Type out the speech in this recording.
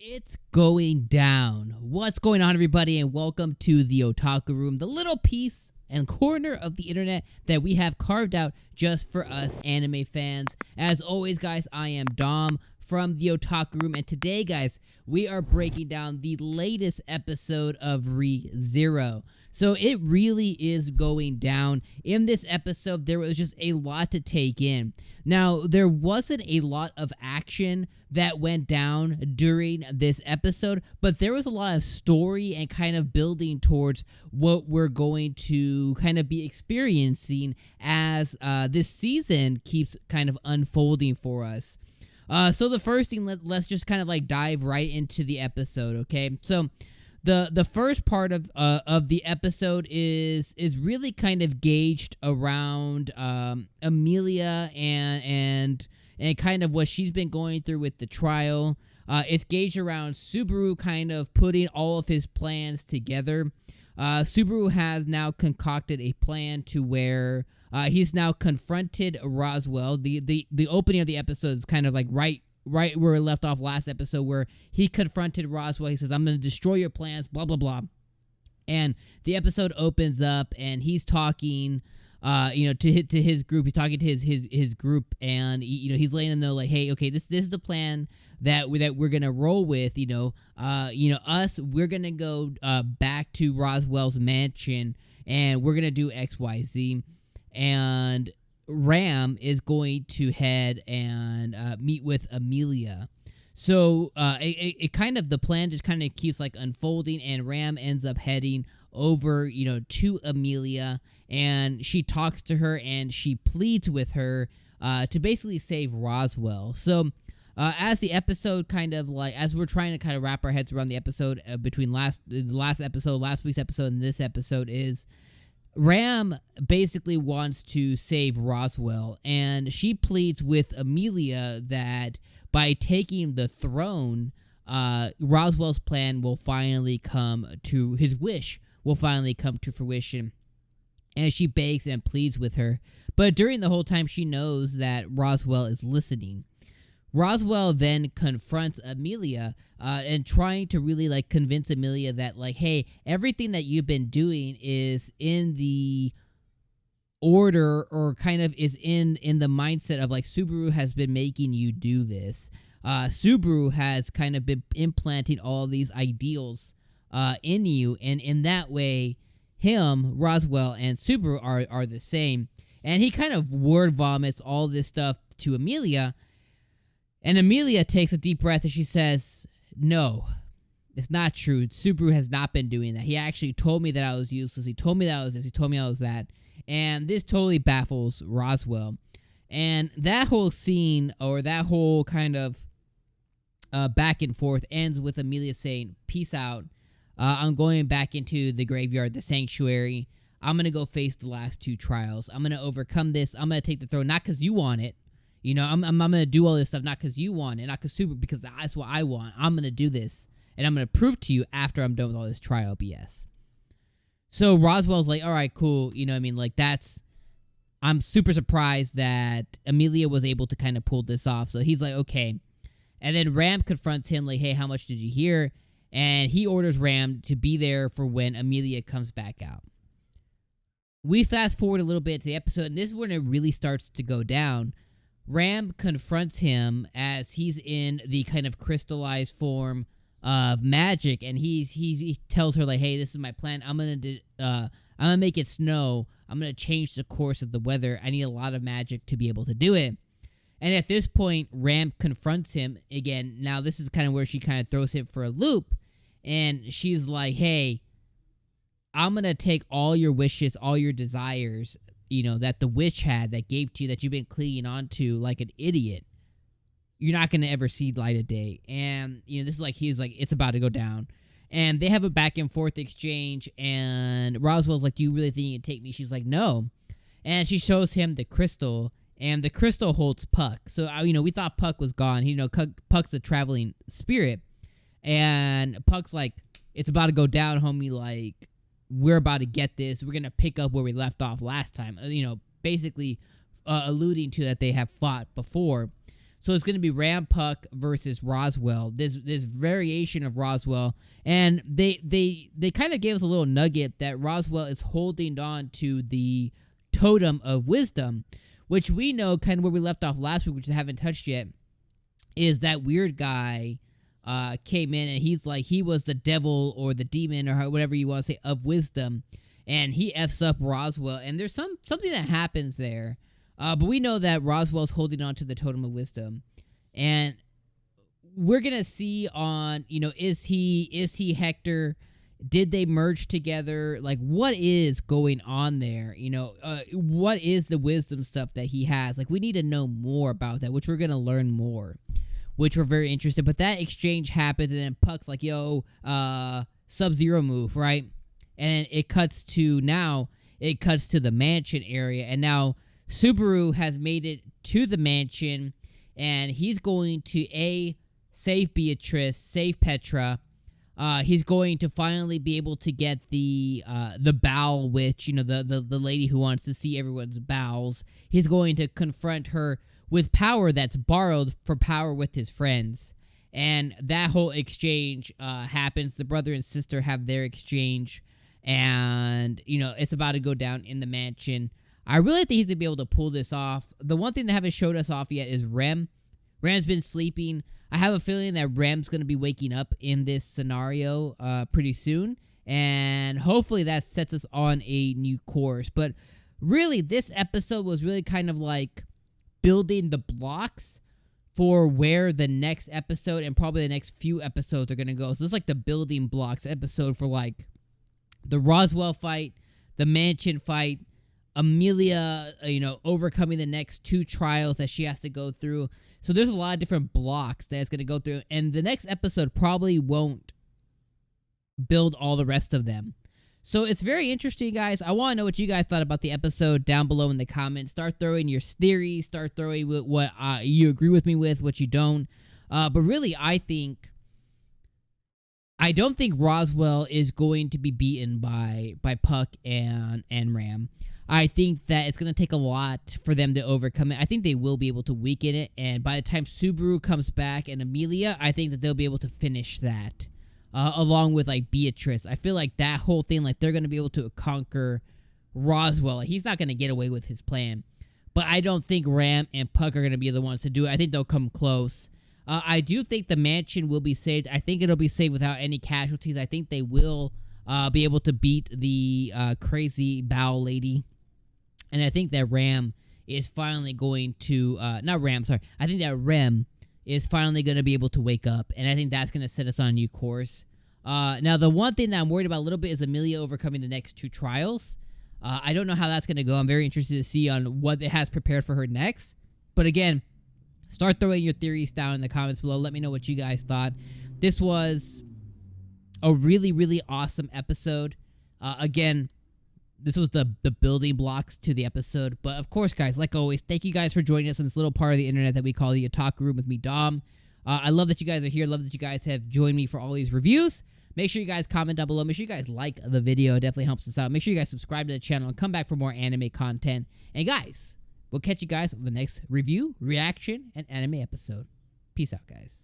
It's going down. What's going on, everybody, and welcome to the Otaku Room, the little piece and corner of the internet that we have carved out just for us anime fans. As always, guys, I am Dom from the Otaku Room, and today, guys, we are breaking down the latest episode of 𝐒𝐻. So it really is going down. In this episode, there was just a lot to take in. Now, there wasn't a lot of action that went down during this episode, but there was a lot of story and kind of building towards what we're going to kind of be experiencing as this season keeps kind of unfolding for us. So the first thing, let's just kind of like dive right into the episode, okay? So the first part of the episode is really kind of gauged around Emilia and kind of what she's been going through with the trial. It's gauged around Subaru kind of putting all of his plans together. Subaru has now concocted a plan to where he's now confronted Roswell. The opening of the episode is kind of like right where we left off last episode, where he confronted Roswell. He says, "I'm going to destroy your plans, blah, blah, blah." And the episode opens up, and he's talking, to his group. He's talking to his group, and he's letting them know, like, hey, okay, this is the plan that we're gonna roll with. We're gonna go back to Roswell's mansion, and we're gonna do XYZ, and Ram is going to head and meet with Emilia. So it kind of, the plan just kind of keeps like unfolding, and Ram ends up heading over, to Emilia, and she talks to her and she pleads with her to basically save Roswell. So as the episode kind of like, as we're trying to kind of wrap our heads around the episode between last week's episode and this episode, is Ram basically wants to save Roswell, and she pleads with Emilia that by taking the throne, Roswell's plan will finally come to, his wish will finally come to fruition. And she begs and pleads with her. But during the whole time, she knows that Roswell is listening. Roswell then confronts Emilia and trying to really like convince Emilia that, like, hey, everything that you've been doing is in the order, or kind of is in the mindset of like Subaru has been making you do this. Subaru has kind of been implanting all these ideals in you, and in that way, Roswell, and Subaru are the same. And he kind of word vomits all this stuff to Emilia. And Emilia takes a deep breath and she says, "No, it's not true. Subaru has not been doing that. He actually told me that I was useless. He told me that I was this. He told me I was that." And this totally baffles Roswell. And that whole scene, or that whole kind of back and forth, ends with Emilia saying, "Peace out. I'm going back into the graveyard, the sanctuary. I'm going to go face the last two trials. I'm going to overcome this. I'm going to take the throne, not because you want it. I'm going to do all this stuff not because you want it, not because Super, because that's what I want. I'm going to do this, and I'm going to prove to you after I'm done with all this trial BS." So Roswell's like, all right, cool. I'm super surprised that Emilia was able to kind of pull this off. So he's like, okay. And then Ram confronts him like, hey, how much did you hear? And he orders Ram to be there for when Emilia comes back out. We fast forward a little bit to the episode, and this is when it really starts to go down. Ram confronts him as he's in the kind of crystallized form of magic, and he tells her like, hey, this is my plan. I'm gonna make it snow. I'm gonna change the course of the weather. I need a lot of magic to be able to do it. And at this point, Ram confronts him again. Now this is kind of where she kind of throws him for a loop, and she's like, hey, I'm gonna take all your wishes, all your desires, that the witch had, that gave to you, that you've been clinging on to like an idiot. You're not going to ever see light of day. And, this is like, he's like, it's about to go down. And they have a back and forth exchange. And Roswell's like, do you really think you can take me? She's like, no. And she shows him the crystal. And the crystal holds Puck. So, we thought Puck was gone. Puck's a traveling spirit. And Puck's like, it's about to go down, homie. Like, we're about to get this. We're going to pick up where we left off last time. Basically alluding to that they have fought before. So it's going to be Ram Puck versus Roswell. This variation of Roswell, and they kind of gave us a little nugget that Roswell is holding on to the totem of wisdom, which we know kind of where we left off last week, which I haven't touched yet, is that weird guy came in and he's like he was the devil or the demon or whatever you want to say of wisdom, and he f's up Roswell, and there's something that happens there. But we know that Roswell's holding on to the totem of wisdom, and we're gonna see on, is he Hector? Did they merge together? Like, what is going on there? What is the wisdom stuff that he has? Like, we need to know more about that, which we're gonna learn more, which we're very interested. But that exchange happens, and then Puck's like, "Yo, Sub-Zero move, right?" And it cuts to the mansion area, and now Subaru has made it to the mansion, and he's going to save Beatrice, save Petra. He's going to finally be able to get the bowel witch, the lady who wants to see everyone's bowels. He's going to confront her with power that's borrowed for power with his friends. And that whole exchange happens. The brother and sister have their exchange, and it's about to go down in the mansion. I really think he's going to be able to pull this off. The one thing they haven't showed us off yet is Rem. Rem's been sleeping. I have a feeling that Rem's going to be waking up in this scenario pretty soon. And hopefully that sets us on a new course. But really, this episode was really kind of like building the blocks for where the next episode and probably the next few episodes are going to go. So it's like the building blocks episode for like the Roswell fight, the mansion fight, Amelia, overcoming the next 2 trials that she has to go through. So there's a lot of different blocks that it's going to go through. And the next episode probably won't build all the rest of them. So it's very interesting, guys. I want to know what you guys thought about the episode down below in the comments. Start throwing your theories. Start throwing what you agree with me with, what you don't. But really, I don't think Roswell is going to be beaten by Puck and Ram. I think that it's going to take a lot for them to overcome it. I think they will be able to weaken it, and by the time Subaru comes back and Amelia, I think that they'll be able to finish that, along with, like, Beatrice. I feel like that whole thing, like, they're going to be able to conquer Roswell. Like, he's not going to get away with his plan, but I don't think Ram and Puck are going to be the ones to do it. I think they'll come close. I do think the mansion will be saved. I think it'll be saved without any casualties. I think they will be able to beat the crazy bowel lady. And I think that Ram is finally going to... I think that Rem is finally going to be able to wake up. And I think that's going to set us on a new course. Now, the one thing that I'm worried about a little bit is Amelia overcoming the next 2 trials. I don't know how that's going to go. I'm very interested to see on what it has prepared for her next. But again, start throwing your theories down in the comments below. Let me know what you guys thought. This was a really, really awesome episode. Again... This was the building blocks to the episode. But, of course, guys, like always, thank you guys for joining us on this little part of the internet that we call the Otaku Room with me, Dom. I love that you guys are here. Love that you guys have joined me for all these reviews. Make sure you guys comment down below. Make sure you guys like the video. It definitely helps us out. Make sure you guys subscribe to the channel and come back for more anime content. And, guys, we'll catch you guys on the next review, reaction, and anime episode. Peace out, guys.